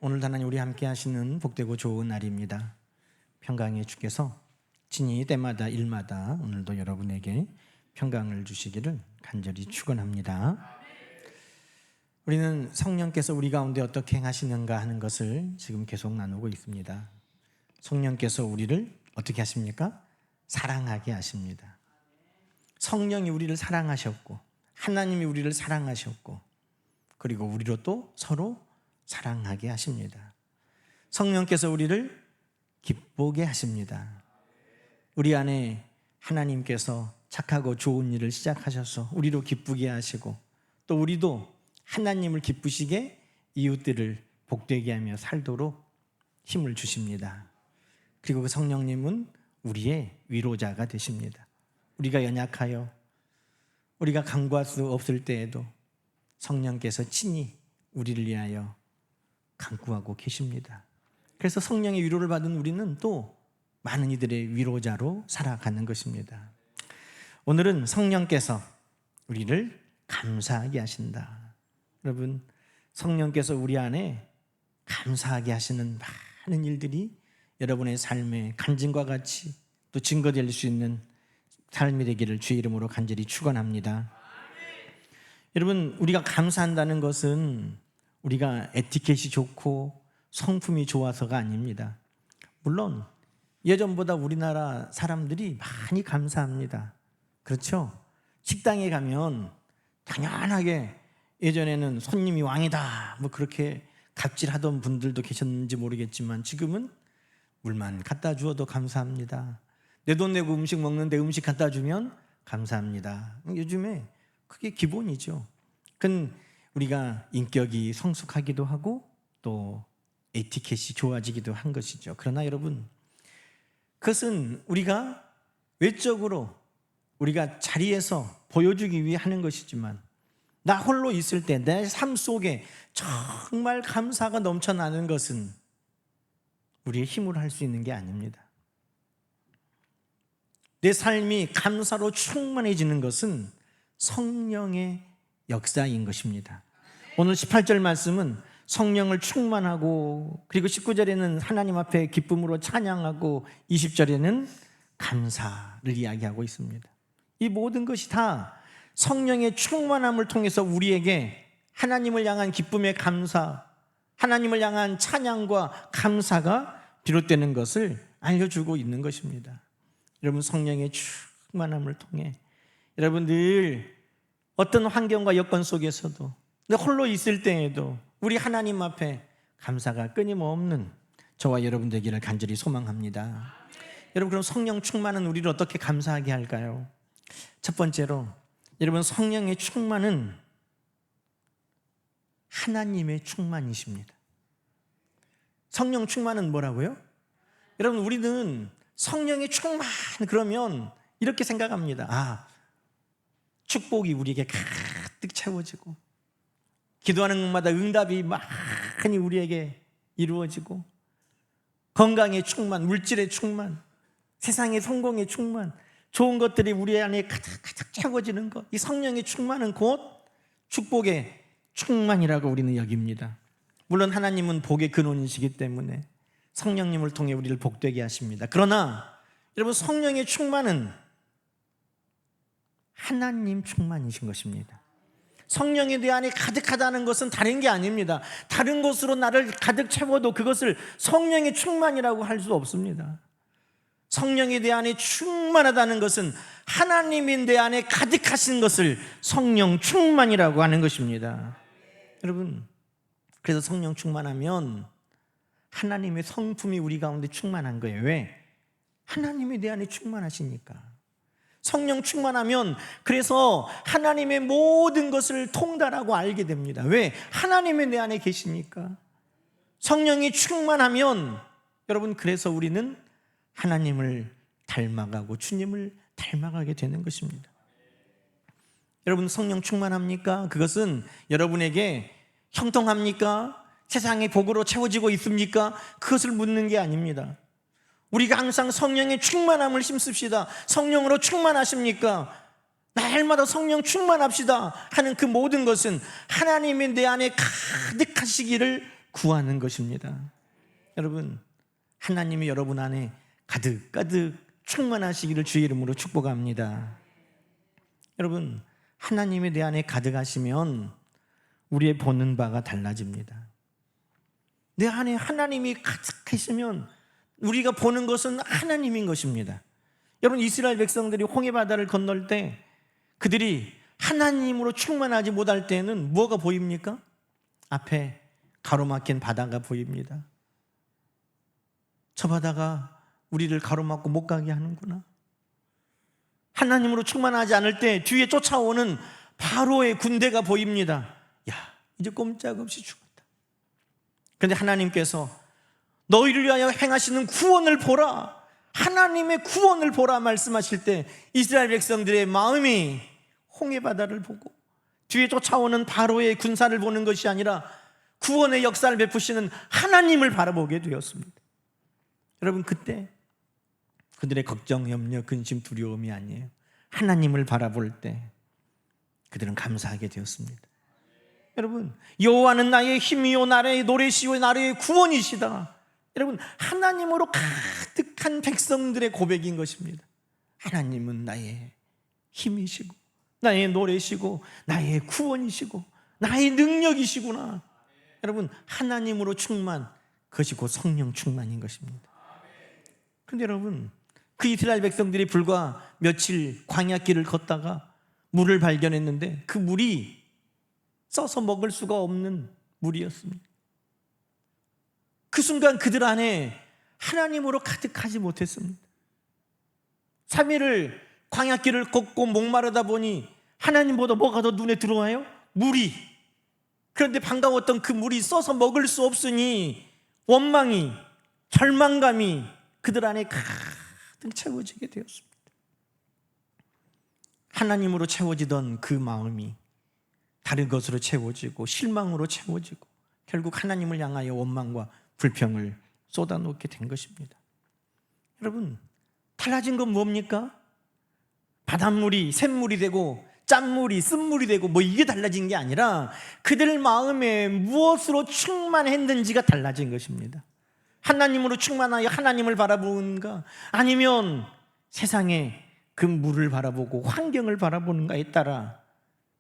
오늘도 하나님 우리 함께 하시는 복되고 좋은 날입니다. 평강의 주께서 진히 때마다 일마다 오늘도 여러분에게 평강을 주시기를 간절히 축원합니다. 우리는 성령께서 우리 가운데 어떻게 행하시는가 하는 것을 지금 계속 나누고 있습니다. 성령께서 우리를 어떻게 하십니까? 사랑하게 하십니다. 성령이 우리를 사랑하셨고 하나님이 우리를 사랑하셨고 그리고 우리로 또 서로 사랑하게 하십니다. 성령께서 우리를 기쁘게 하십니다. 우리 안에 하나님께서 착하고 좋은 일을 시작하셔서 우리로 기쁘게 하시고 또 우리도 하나님을 기쁘시게 이웃들을 복되게 하며 살도록 힘을 주십니다. 그리고 그 성령님은 우리의 위로자가 되십니다. 우리가 연약하여 우리가 간구할 수 없을 때에도 성령께서 친히 우리를 위하여 간구하고 계십니다. 그래서 성령의 위로를 받은 우리는 또 많은 이들의 위로자로 살아가는 것입니다. 오늘은 성령께서 우리를 감사하게 하신다. 여러분, 성령께서 우리 안에 감사하게 하시는 많은 일들이 여러분의 삶의 간증과 같이 또 증거될 수 있는 삶이 되기를 주의 이름으로 간절히 축원합니다. 여러분, 우리가 감사한다는 것은 우리가 에티켓이 좋고 성품이 좋아서가 아닙니다. 물론 예전보다 우리나라 사람들이 많이 감사합니다. 그렇죠? 식당에 가면 당연하게 예전에는 손님이 왕이다 뭐 그렇게 갑질하던 분들도 계셨는지 모르겠지만 지금은 물만 갖다 주어도 감사합니다. 내 돈 내고 음식 먹는데 음식 갖다 주면 감사합니다. 요즘에 그게 기본이죠. 그건 우리가 인격이 성숙하기도 하고 또 에티켓이 좋아지기도 한 것이죠. 그러나 여러분, 그것은 우리가 외적으로 우리가 자리에서 보여주기 위해 하는 것이지만 나 홀로 있을 때 내 삶 속에 정말 감사가 넘쳐나는 것은 우리의 힘으로 할 수 있는 게 아닙니다. 내 삶이 감사로 충만해지는 것은 성령의 역사인 것입니다. 오늘 18절 말씀은 성령을 충만하고 그리고 19절에는 하나님 앞에 기쁨으로 찬양하고 20절에는 감사를 이야기하고 있습니다. 이 모든 것이 다 성령의 충만함을 통해서 우리에게 하나님을 향한 기쁨의 감사, 하나님을 향한 찬양과 감사가 비롯되는 것을 알려주고 있는 것입니다. 여러분, 성령의 충만함을 통해 여러분 늘 어떤 환경과 여건 속에서도 홀로 있을 때에도 우리 하나님 앞에 감사가 끊임없는 저와 여러분 되기를 간절히 소망합니다. 여러분, 그럼 성령 충만은 우리를 어떻게 감사하게 할까요? 첫 번째로 여러분, 성령의 충만은 하나님의 충만이십니다. 성령 충만은 뭐라고요? 여러분, 우리는 성령의 충만 그러면 이렇게 생각합니다. 축복이 우리에게 가득 채워지고 기도하는 것마다 응답이 많이 우리에게 이루어지고 건강의 충만, 물질의 충만, 세상의 성공의 충만, 좋은 것들이 우리 안에 가득 채워지는 것, 이 성령의 충만은 곧 축복의 충만이라고 우리는 여깁니다. 물론 하나님은 복의 근원이시기 때문에 성령님을 통해 우리를 복되게 하십니다. 그러나 여러분, 성령의 충만은 하나님 충만이신 것입니다. 성령이 내 안에 가득하다는 것은 다른 게 아닙니다. 다른 것으로 나를 가득 채워도 그것을 성령의 충만이라고 할 수 없습니다. 성령이 내 안에 충만하다는 것은 하나님이 내 안에 가득하신 것을 성령 충만이라고 하는 것입니다. 여러분, 그래서 성령 충만하면 하나님의 성품이 우리 가운데 충만한 거예요. 왜? 하나님이 내 안에 충만하시니까. 성령 충만하면 그래서 하나님의 모든 것을 통달하고 알게 됩니다. 왜? 하나님이 내 안에 계시니까. 성령이 충만하면 여러분, 그래서 우리는 하나님을 닮아가고 주님을 닮아가게 되는 것입니다. 여러분, 성령 충만합니까? 그것은 여러분에게 형통합니까? 세상의 복으로 채워지고 있습니까? 그것을 묻는 게 아닙니다. 우리가 항상 성령의 충만함을 힘씁시다. 성령으로 충만하십니까? 날마다 성령 충만합시다 하는 그 모든 것은 하나님이 내 안에 가득하시기를 구하는 것입니다. 여러분, 하나님이 여러분 안에 가득가득 충만하시기를 주의 이름으로 축복합니다. 여러분, 하나님이 내 안에 가득하시면 우리의 보는 바가 달라집니다. 내 안에 하나님이 가득하시면 우리가 보는 것은 하나님인 것입니다. 여러분, 이스라엘 백성들이 홍해바다를 건널 때 그들이 하나님으로 충만하지 못할 때는 뭐가 보입니까? 앞에 가로막힌 바다가 보입니다. 저 바다가 우리를 가로막고 못 가게 하는구나. 하나님으로 충만하지 않을 때 뒤에 쫓아오는 바로의 군대가 보입니다. 야, 이제 꼼짝없이 죽었다. 그런데 하나님께서 너희를 위하여 행하시는 구원을 보라, 하나님의 구원을 보라 말씀하실 때 이스라엘 백성들의 마음이 홍해바다를 보고 뒤에 쫓아오는 바로의 군사를 보는 것이 아니라 구원의 역사를 베푸시는 하나님을 바라보게 되었습니다. 여러분, 그때 그들의 걱정, 염려, 근심, 두려움이 아니에요. 하나님을 바라볼 때 그들은 감사하게 되었습니다. 여러분, 여호와는 나의 힘이요 나의 노래시요 나의 구원이시다. 여러분, 하나님으로 가득한 백성들의 고백인 것입니다. 하나님은 나의 힘이시고 나의 노래시고 나의 구원이시고 나의 능력이시구나. 여러분, 하나님으로 충만, 그것이 곧 성령 충만인 것입니다. 그런데 여러분, 그 이스라엘 백성들이 불과 며칠 광야길을 걷다가 물을 발견했는데 그 물이 써서 먹을 수가 없는 물이었습니다. 그 순간 그들 안에 하나님으로 가득하지 못했습니다. 3일을 광야길을 걷고 목마르다 보니 하나님보다 뭐가 더 눈에 들어와요? 물이. 그런데 반가웠던 그 물이 써서 먹을 수 없으니 원망이, 절망감이 그들 안에 가득 채워지게 되었습니다. 하나님으로 채워지던 그 마음이 다른 것으로 채워지고 실망으로 채워지고 결국 하나님을 향하여 원망과 불평을 쏟아놓게 된 것입니다. 여러분, 달라진 건 뭡니까? 바닷물이 샘물이 되고 짠물이 쓴물이 되고 뭐 이게 달라진 게 아니라 그들 마음에 무엇으로 충만했는지가 달라진 것입니다. 하나님으로 충만하여 하나님을 바라보는가, 아니면 세상에 그 물을 바라보고 환경을 바라보는가에 따라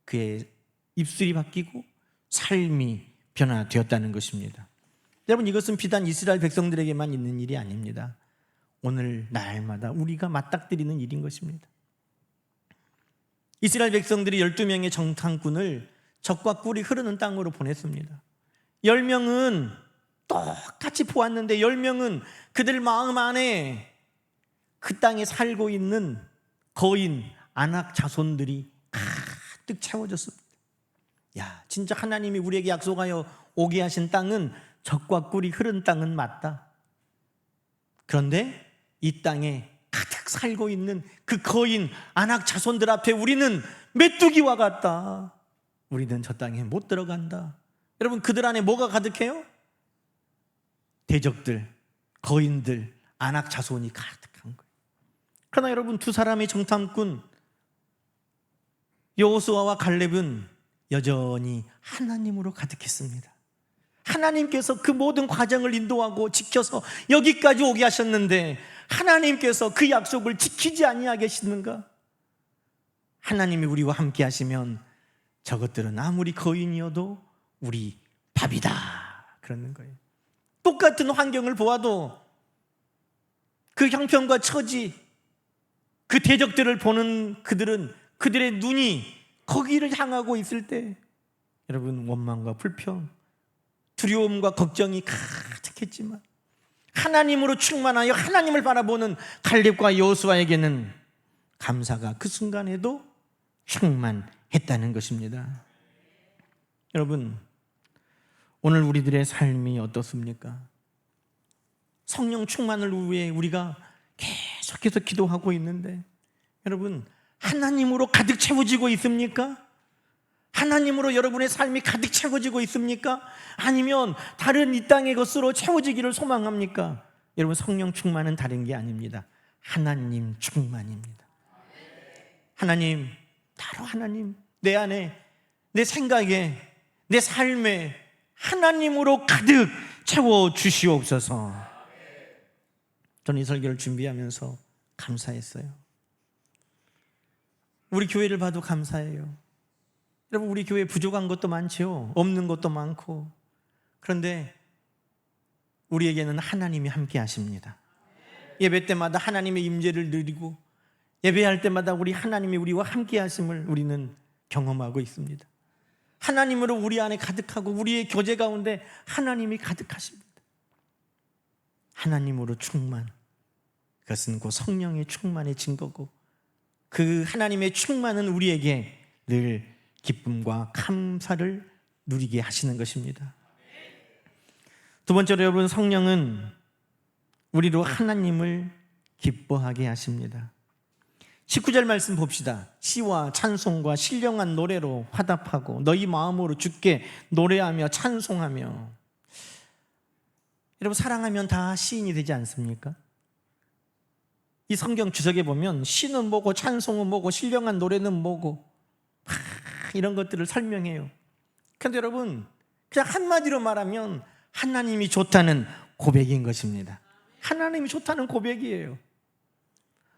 그의 입술이 바뀌고 삶이 변화되었다는 것입니다. 여러분, 이것은 비단 이스라엘 백성들에게만 있는 일이 아닙니다. 오늘 날마다 우리가 맞닥뜨리는 일인 것입니다. 이스라엘 백성들이 12명의 정탐꾼을 적과 꿀이 흐르는 땅으로 보냈습니다. 10명은 똑같이 보았는데 10명은 그들 마음 안에 그 땅에 살고 있는 거인, 안악 자손들이 가득 채워졌습니다. 야, 진짜 하나님이 우리에게 약속하여 오게 하신 땅은 적과 꿀이 흐른 땅은 맞다. 그런데 이 땅에 가득 살고 있는 그 거인, 안악 자손들 앞에 우리는 메뚜기와 같다. 우리는 저 땅에 못 들어간다. 여러분, 그들 안에 뭐가 가득해요? 대적들, 거인들, 안악 자손이 가득한 거예요. 그러나 여러분, 두 사람의 정탐꾼 여호수아와 갈렙은 여전히 하나님으로 가득했습니다. 하나님께서 그 모든 과정을 인도하고 지켜서 여기까지 오게 하셨는데 하나님께서 그 약속을 지키지 아니하겠는가? 하나님이 우리와 함께 하시면 저것들은 아무리 거인이어도 우리 밥이다, 그러는 거예요. 똑같은 환경을 보아도 그 형편과 처지, 그 대적들을 보는 그들은 그들의 눈이 거기를 향하고 있을 때 여러분, 원망과 불평, 두려움과 걱정이 가득했지만 하나님으로 충만하여 하나님을 바라보는 갈렙과 여호수아에게는 감사가 그 순간에도 충만했다는 것입니다. 여러분, 오늘 우리들의 삶이 어떻습니까? 성령 충만을 위해 우리가 계속해서 기도하고 있는데 여러분, 하나님으로 가득 채워지고 있습니까? 하나님으로 여러분의 삶이 가득 채워지고 있습니까? 아니면 다른 이 땅의 것으로 채워지기를 소망합니까? 여러분, 성령 충만은 다른 게 아닙니다. 하나님 충만입니다. 하나님, 바로 하나님, 내 안에, 내 생각에, 내 삶에 하나님으로 가득 채워 주시옵소서. 저는 이 설교를 준비하면서 감사했어요. 우리 교회를 봐도 감사해요. 여러분, 우리 교회 부족한 것도 많죠. 없는 것도 많고. 그런데 우리에게는 하나님이 함께 하십니다. 예배 때마다 하나님의 임재를 누리고 예배할 때마다 우리 하나님이 우리와 함께 하심을 우리는 경험하고 있습니다. 하나님으로 우리 안에 가득하고 우리의 교제 가운데 하나님이 가득하십니다. 하나님으로 충만, 그것은 곧 성령의 충만의 증거고, 그 하나님의 충만은 우리에게 늘 기쁨과 감사를 누리게 하시는 것입니다. 두 번째로 여러분, 성령은 우리로 하나님을 기뻐하게 하십니다. 19절 말씀 봅시다. 시와 찬송과 신령한 노래로 화답하고 너희 마음으로 주께 노래하며 찬송하며. 여러분, 사랑하면 다 시인이 되지 않습니까? 이 성경 주석에 보면 시는 뭐고 찬송은 뭐고 신령한 노래는 뭐고 이런 것들을 설명해요. 그런데 여러분, 그냥 한마디로 말하면 하나님이 좋다는 고백인 것입니다. 하나님이 좋다는 고백이에요.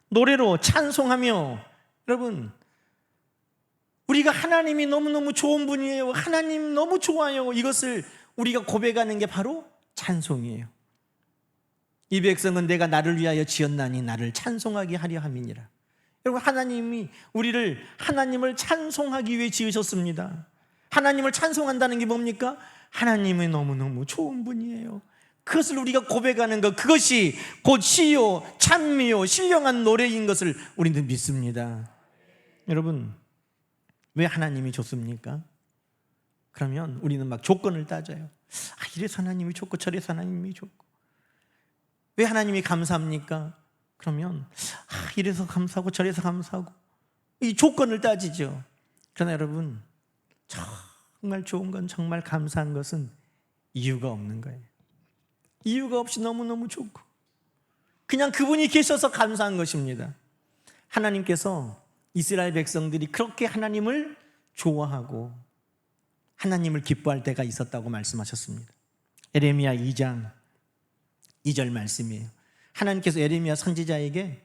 노래로 찬송하며. 여러분, 우리가 하나님이 너무너무 좋은 분이에요, 하나님 너무 좋아요, 이것을 우리가 고백하는 게 바로 찬송이에요. 이 백성은 내가 나를 위하여 지었나니 나를 찬송하게 하려 함이니라. 여러분, 하나님이 우리를 하나님을 찬송하기 위해 지으셨습니다. 하나님을 찬송한다는 게 뭡니까? 하나님이 너무너무 좋은 분이에요. 그것을 우리가 고백하는 것, 그것이 곧 시요 찬미요 신령한 노래인 것을 우리는 믿습니다. 여러분, 왜 하나님이 좋습니까? 그러면 우리는 막 조건을 따져요. 이래서 하나님이 좋고 저래서 하나님이 좋고. 왜 하나님이 감사합니까? 그러면 이래서 감사하고 저래서 감사하고, 이 조건을 따지죠. 그러나 여러분, 정말 좋은 건, 정말 감사한 것은 이유가 없는 거예요. 이유가 없이 너무너무 좋고 그냥 그분이 계셔서 감사한 것입니다. 하나님께서 이스라엘 백성들이 그렇게 하나님을 좋아하고 하나님을 기뻐할 때가 있었다고 말씀하셨습니다. 에레미야 2장 2절 말씀이에요. 하나님께서 에레미야 선지자에게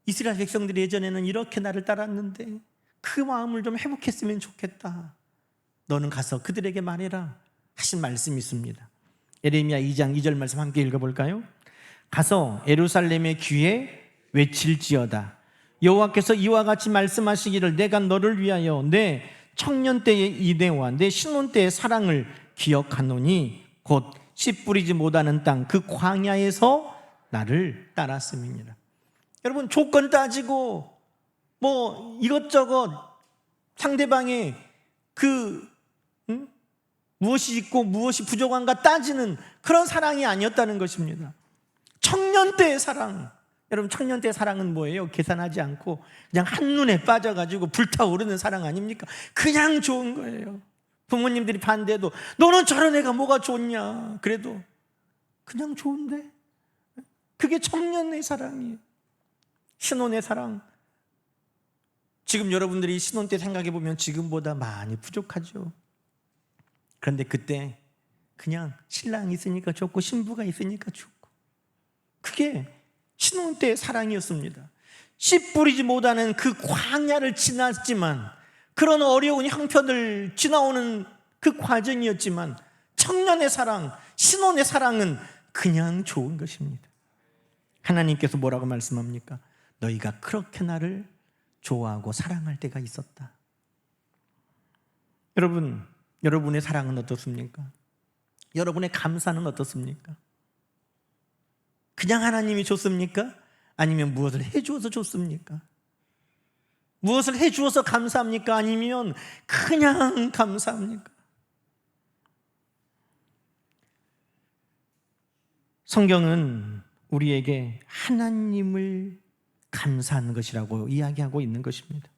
이스라엘 백성들이 예전에는 이렇게 나를 따랐는데 그 마음을 좀 회복했으면 좋겠다, 너는 가서 그들에게 말해라 하신 말씀이 있습니다. 에레미야 2장 2절 말씀 함께 읽어볼까요? 가서 예루살렘의 귀에 외칠지어다. 여호와께서 이와 같이 말씀하시기를 내가 너를 위하여 내 청년 때의 이내와 내 신혼 때의 사랑을 기억하노니 곧 씨 뿌리지 못하는 땅 그 광야에서 나를 따랐음이니라. 여러분, 조건 따지고 뭐 이것저것 상대방의 무엇이 있고 무엇이 부족한가 따지는 그런 사랑이 아니었다는 것입니다. 청년 때의 사랑. 여러분, 청년 때의 사랑은 뭐예요? 계산하지 않고 그냥 한눈에 빠져가지고 불타오르는 사랑 아닙니까? 그냥 좋은 거예요. 부모님들이 반대해도 너는 저런 애가 뭐가 좋냐, 그래도 그냥 좋은데, 그게 청년의 사랑이에요. 신혼의 사랑. 지금 여러분들이 신혼 때 생각해 보면 지금보다 많이 부족하죠. 그런데 그때 그냥 신랑이 있으니까 좋고 신부가 있으니까 좋고, 그게 신혼 때의 사랑이었습니다. 씨 뿌리지 못하는 그 광야를 지났지만, 그런 어려운 형편을 지나오는 그 과정이었지만, 청년의 사랑, 신혼의 사랑은 그냥 좋은 것입니다. 하나님께서 뭐라고 말씀합니까? 너희가 그렇게 나를 좋아하고 사랑할 때가 있었다. 여러분, 여러분의 사랑은 어떻습니까? 여러분의 감사는 어떻습니까? 그냥 하나님이 좋습니까? 아니면 무엇을 해주어서 좋습니까? 무엇을 해주어서 감사합니까? 아니면 그냥 감사합니까? 성경은 우리에게 하나님을 감사하는 것이라고 이야기하고 있는 것입니다.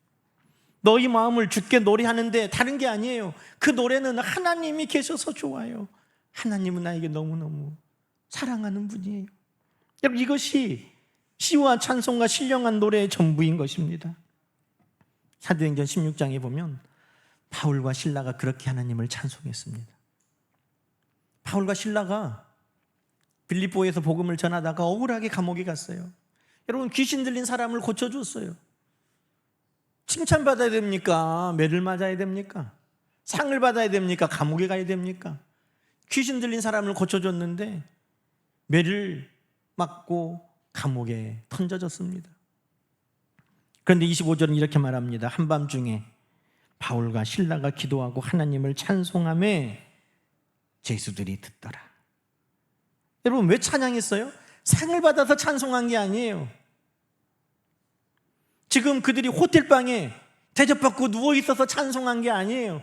너희 마음을 주께 노래하는데 다른 게 아니에요. 그 노래는 하나님이 계셔서 좋아요. 하나님은 나에게 너무너무 사랑하는 분이에요. 여러분, 이것이 시와 찬송과 신령한 노래의 전부인 것입니다. 사도행전 16장에 보면 바울과 실라가 그렇게 하나님을 찬송했습니다. 바울과 실라가 빌립보에서 복음을 전하다가 억울하게 감옥에 갔어요. 여러분, 귀신 들린 사람을 고쳐줬어요. 칭찬받아야 됩니까? 매를 맞아야 됩니까? 상을 받아야 됩니까? 감옥에 가야 됩니까? 귀신 들린 사람을 고쳐줬는데 매를 맞고 감옥에 던져졌습니다. 그런데 25절은 이렇게 말합니다. 한밤중에 바울과 실라가 기도하고 하나님을 찬송하매 죄수들이 듣더라. 여러분, 왜 찬양했어요? 상을 받아서 찬송한 게 아니에요. 지금 그들이 호텔방에 대접받고 누워있어서 찬송한 게 아니에요.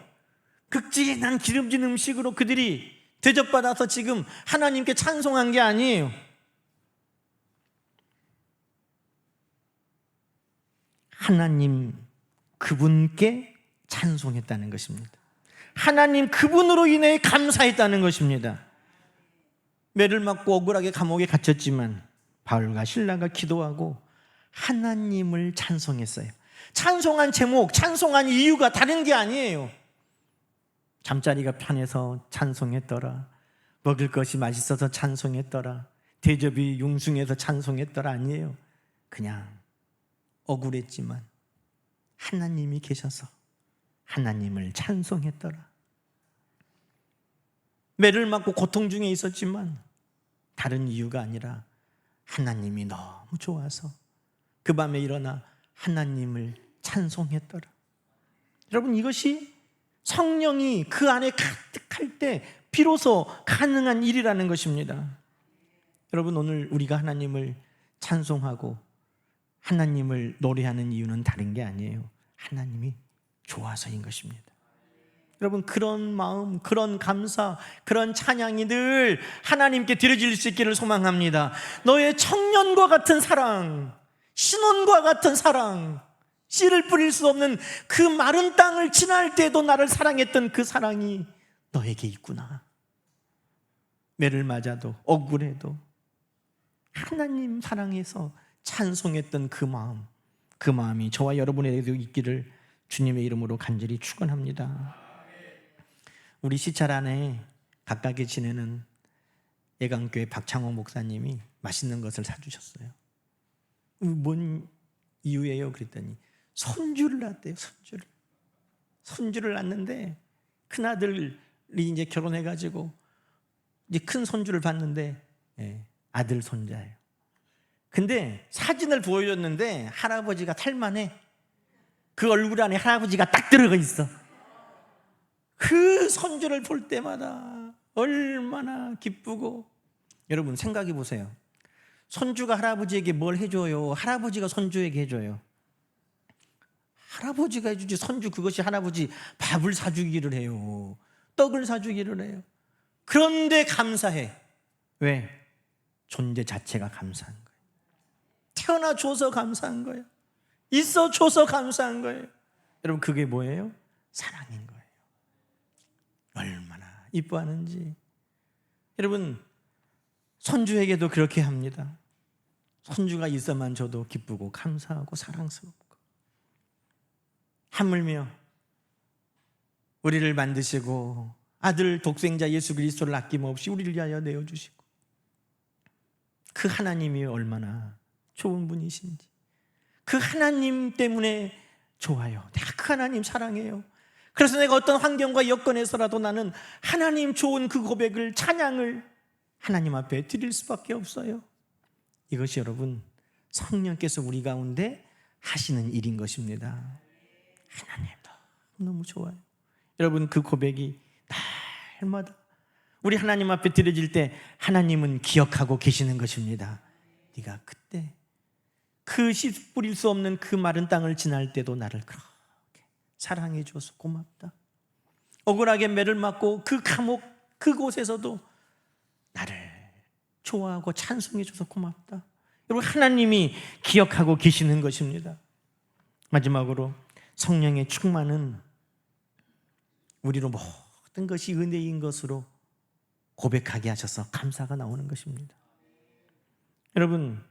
극진한 기름진 음식으로 그들이 대접받아서 지금 하나님께 찬송한 게 아니에요. 하나님 그분께 찬송했다는 것입니다. 하나님 그분으로 인해 감사했다는 것입니다. 매를 맞고 억울하게 감옥에 갇혔지만 바울과 실라가 기도하고 하나님을 찬송했어요. 찬송한 제목, 찬송한 이유가 다른 게 아니에요. 잠자리가 편해서 찬송했더라, 먹을 것이 맛있어서 찬송했더라, 대접이 융숭해서 찬송했더라 아니에요. 그냥 억울했지만 하나님이 계셔서 하나님을 찬송했더라. 매를 맞고 고통 중에 있었지만 다른 이유가 아니라 하나님이 너무 좋아서 그 밤에 일어나 하나님을 찬송했더라. 여러분, 이것이 성령이 그 안에 가득할 때 비로소 가능한 일이라는 것입니다. 여러분, 오늘 우리가 하나님을 찬송하고 하나님을 노래하는 이유는 다른 게 아니에요. 하나님이 좋아서인 것입니다. 여러분, 그런 마음, 그런 감사, 그런 찬양이 늘 하나님께 드려질 수 있기를 소망합니다. 너의 청년과 같은 사랑, 신혼과 같은 사랑, 씨를 뿌릴 수 없는 그 마른 땅을 지날 때도 나를 사랑했던 그 사랑이 너에게 있구나. 매를 맞아도 억울해도 하나님 사랑해서 찬송했던 그 마음, 그 마음이 저와 여러분에게도 있기를 주님의 이름으로 간절히 축원합니다. 우리 시찰 안에 가깝게 지내는 예강교회 박창호 목사님이 맛있는 것을 사주셨어요. 뭔 이유예요? 그랬더니 손주를 낳았대요. 손주를 낳았는데 큰아들이 이제 결혼해가지고 이제 큰 손주를 봤는데 아들 손자예요. 근데 사진을 보여줬는데 할아버지가 탈만해. 그 얼굴 안에 할아버지가 딱 들어가 있어. 그 손주를 볼 때마다 얼마나 기쁘고. 여러분, 생각해 보세요. 손주가 할아버지에게 뭘 해줘요? 할아버지가 손주에게 해줘요. 할아버지가 해주지. 손주 그것이 할아버지 밥을 사주기를 해요. 떡을 사주기를 해요. 그런데 감사해. 왜? 존재 자체가 감사한 거예요. 태어나줘서 감사한 거예요. 있어줘서 감사한 거예요. 여러분, 그게 뭐예요? 사랑인 거예요. 얼마나 이뻐하는지. 여러분, 손주에게도 그렇게 합니다. 손주가 있어만 저도 기쁘고 감사하고 사랑스럽고. 하물며 우리를 만드시고 아들 독생자 예수 그리스도를 아낌없이 우리를 위하여 내어주시고 그 하나님이 얼마나 좋은 분이신지, 그 하나님 때문에 좋아요. 내가 그 하나님 사랑해요. 그래서 내가 어떤 환경과 여건에서라도 나는 하나님 좋은 그 고백을, 찬양을 하나님 앞에 드릴 수밖에 없어요. 이것이 여러분 성령께서 우리 가운데 하시는 일인 것입니다. 하나님 너무 좋아요. 여러분, 그 고백이 날마다 우리 하나님 앞에 드려질 때 하나님은 기억하고 계시는 것입니다. 네가 그때 그 씨 뿌릴 수 없는 그 마른 땅을 지날 때도 나를 그렇게 사랑해 줘서 고맙다. 억울하게 매를 맞고 그 감옥 그곳에서도 나를 좋아하고 찬송해 줘서 고맙다. 여러분, 하나님이 기억하고 계시는 것입니다. 마지막으로 성령의 충만은 우리로 모든 것이 은혜인 것으로 고백하게 하셔서 감사가 나오는 것입니다. 여러분,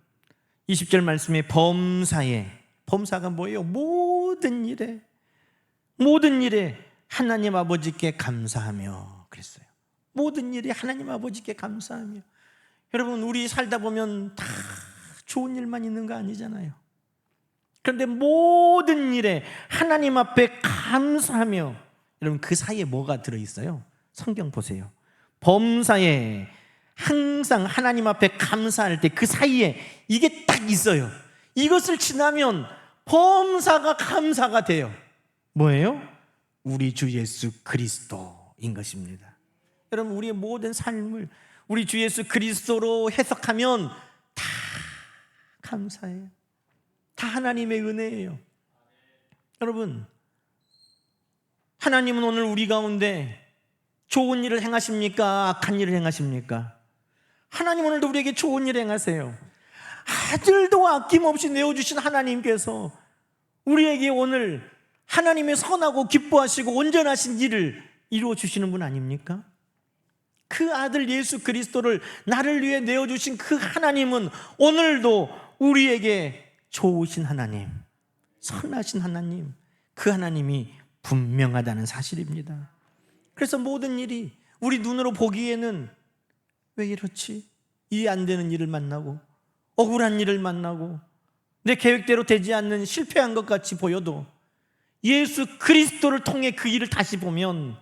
20절 말씀에 범사가 뭐예요? 모든 일에 하나님 아버지께 감사하며 그랬어요. 모든 일에 하나님 아버지께 감사하며. 여러분, 우리 살다 보면 다 좋은 일만 있는 거 아니잖아요. 그런데 모든 일에 하나님 앞에 감사하며, 여러분 그 사이에 뭐가 들어있어요? 성경 보세요. 범사에 항상 하나님 앞에 감사할 때 그 사이에 이게 딱 있어요. 이것을 지나면 범사가 감사가 돼요. 뭐예요? 우리 주 예수 그리스도인 것입니다. 여러분, 우리의 모든 삶을 우리 주 예수 그리스도로 해석하면 다 감사해요. 다 하나님의 은혜예요. 여러분, 하나님은 오늘 우리 가운데 좋은 일을 행하십니까? 악한 일을 행하십니까? 하나님 오늘도 우리에게 좋은 일을 행하세요. 아들도 아낌없이 내어주신 하나님께서 우리에게 오늘 하나님의 선하고 기뻐하시고 온전하신 일을 이루어주시는 분 아닙니까? 그 아들 예수 그리스도를 나를 위해 내어주신 그 하나님은 오늘도 우리에게 좋으신 하나님, 선하신 하나님, 그 하나님이 분명하다는 사실입니다. 그래서 모든 일이 우리 눈으로 보기에는 왜 이렇지? 이해 안 되는 일을 만나고 억울한 일을 만나고 내 계획대로 되지 않는 실패한 것 같이 보여도 예수 그리스도를 통해 그 일을 다시 보면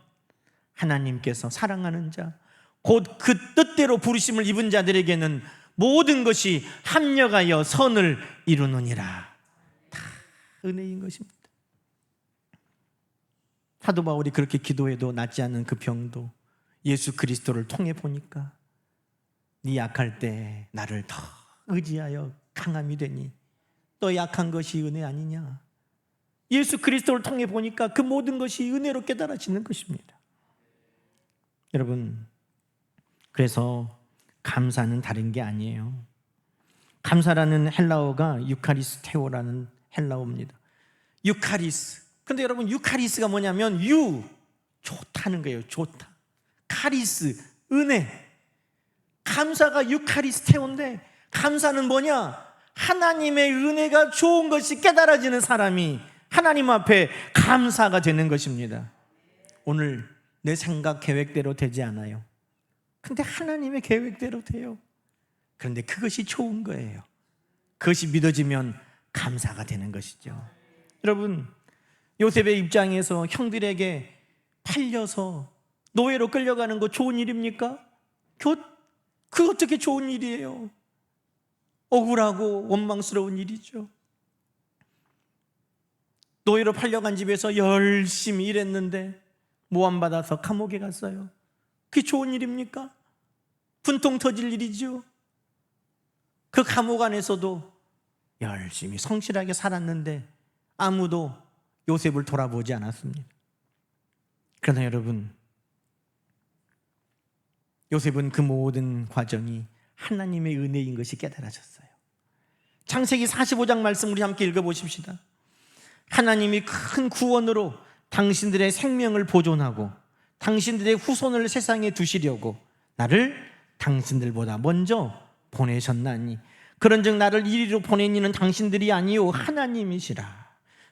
하나님께서 사랑하는 자, 곧 그 뜻대로 부르심을 입은 자들에게는 모든 것이 합력하여 선을 이루느니라. 다 은혜인 것입니다. 사도 바울이 그렇게 기도해도 낫지 않는 그 병도 예수 그리스도를 통해 보니까 네 약할 때 나를 더 의지하여 강함이 되니 또 약한 것이 은혜 아니냐. 예수 그리스도를 통해 보니까 그 모든 것이 은혜로 깨달아지는 것입니다. 여러분, 그래서 감사는 다른 게 아니에요. 감사라는 헬라어가 유카리스테오라는 헬라어입니다. 유카리스. 근데 여러분, 유카리스가 뭐냐면 좋다는 거예요. 좋다. 카리스, 은혜. 감사가 유카리스테오인데 감사는 뭐냐? 하나님의 은혜가 좋은 것이 깨달아지는 사람이 하나님 앞에 감사가 되는 것입니다. 오늘 내 생각 계획대로 되지 않아요. 근데 하나님의 계획대로 돼요. 그런데 그것이 좋은 거예요. 그것이 믿어지면 감사가 되는 것이죠. 여러분, 요셉의 입장에서 형들에게 팔려서 노예로 끌려가는 거 좋은 일입니까? 그 어떻게 좋은 일이에요? 억울하고 원망스러운 일이죠. 노예로 팔려간 집에서 열심히 일했는데 모함받아서 감옥에 갔어요. 그게 좋은 일입니까? 분통 터질 일이죠. 그 감옥 안에서도 열심히 성실하게 살았는데 아무도 요셉을 돌아보지 않았습니다. 그러나 여러분, 요셉은 그 모든 과정이 하나님의 은혜인 것이 깨달아졌어요. 창세기 45장 말씀 우리 함께 읽어보십시다. 하나님이 큰 구원으로 당신들의 생명을 보존하고 당신들의 후손을 세상에 두시려고 나를 당신들보다 먼저 보내셨나니 그런즉 나를 이리로 보낸 이는 당신들이 아니요 하나님이시라.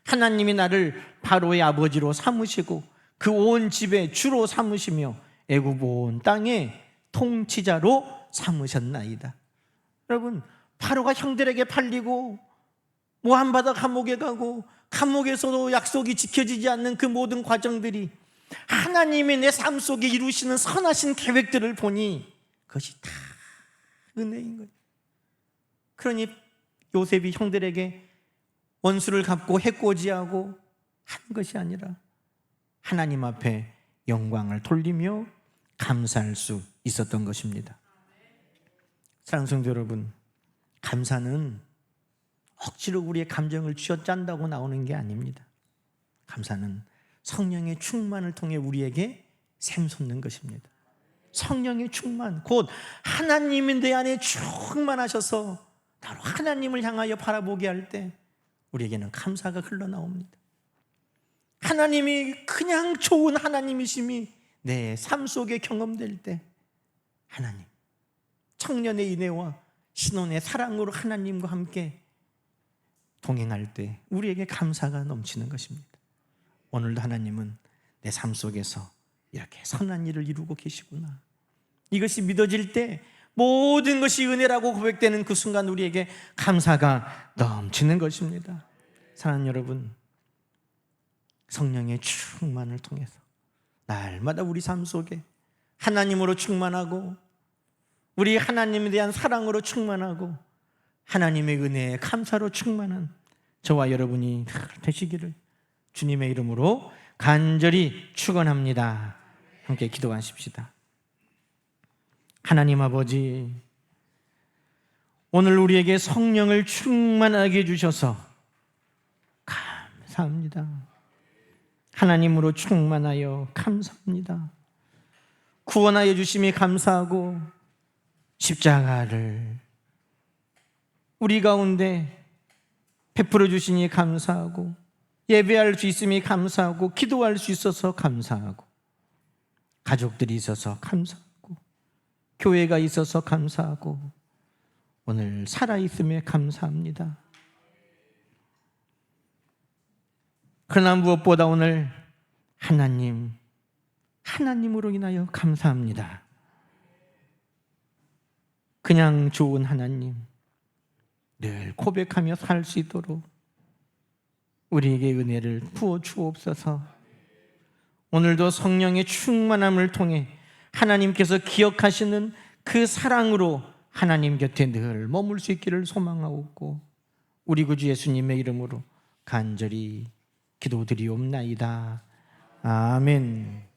하나님이 나를 바로의 아버지로 삼으시고 그 온 집의 주로 삼으시며 애굽 온 땅의 통치자로 삼으셨나이다. 여러분, 바로가 형들에게 팔리고 모함받아 감옥에 가고 감옥에서도 약속이 지켜지지 않는 그 모든 과정들이 하나님이 내 삶 속에 이루시는 선하신 계획들을 보니 그것이 다 은혜인 거예요. 그러니 요셉이 형들에게 원수를 갚고 해코지하고 하는 것이 아니라 하나님 앞에 영광을 돌리며 감사할 수 있었던 것입니다. 사랑하는 성도 여러분, 감사는 억지로 우리의 감정을 쥐어짠다고 나오는 게 아닙니다. 감사는 성령의 충만을 통해 우리에게 샘솟는 것입니다. 성령의 충만, 곧 하나님이 내 안에 충만하셔서 바로 하나님을 향하여 바라보게 할 때 우리에게는 감사가 흘러나옵니다. 하나님이 그냥 좋은 하나님이심이 내 삶 속에 경험될 때 하나님, 청년의 인애와 신혼의 사랑으로 하나님과 함께 동행할 때 우리에게 감사가 넘치는 것입니다. 오늘도 하나님은 내 삶 속에서 이렇게 선한 일을 이루고 계시구나, 이것이 믿어질 때 모든 것이 은혜라고 고백되는 그 순간 우리에게 감사가 넘치는 것입니다. 사랑하는 여러분, 성령의 충만을 통해서 날마다 우리 삶 속에 하나님으로 충만하고 우리 하나님에 대한 사랑으로 충만하고 하나님의 은혜에 감사로 충만한 저와 여러분이 되시기를 주님의 이름으로 간절히 축원합니다. 함께 기도하십시다. 하나님 아버지, 오늘 우리에게 성령을 충만하게 해주셔서 감사합니다. 하나님으로 충만하여 감사합니다. 구원하여 주심이 감사하고 십자가를 우리 가운데 베풀어 주시니 감사하고 예배할 수 있음이 감사하고 기도할 수 있어서 감사하고 가족들이 있어서 감사하고 교회가 있어서 감사하고 오늘 살아있음에 감사합니다. 그러나 무엇보다 오늘 하나님으로 인하여 감사합니다. 그냥 좋은 하나님 늘 고백하며 살 수 있도록 우리에게 은혜를 부어 주옵소서. 오늘도 성령의 충만함을 통해 하나님께서 기억하시는 그 사랑으로 하나님 곁에 늘 머물 수 있기를 소망하옵고 우리 구주 예수님의 이름으로 간절히 기도드리옵나이다. 아멘.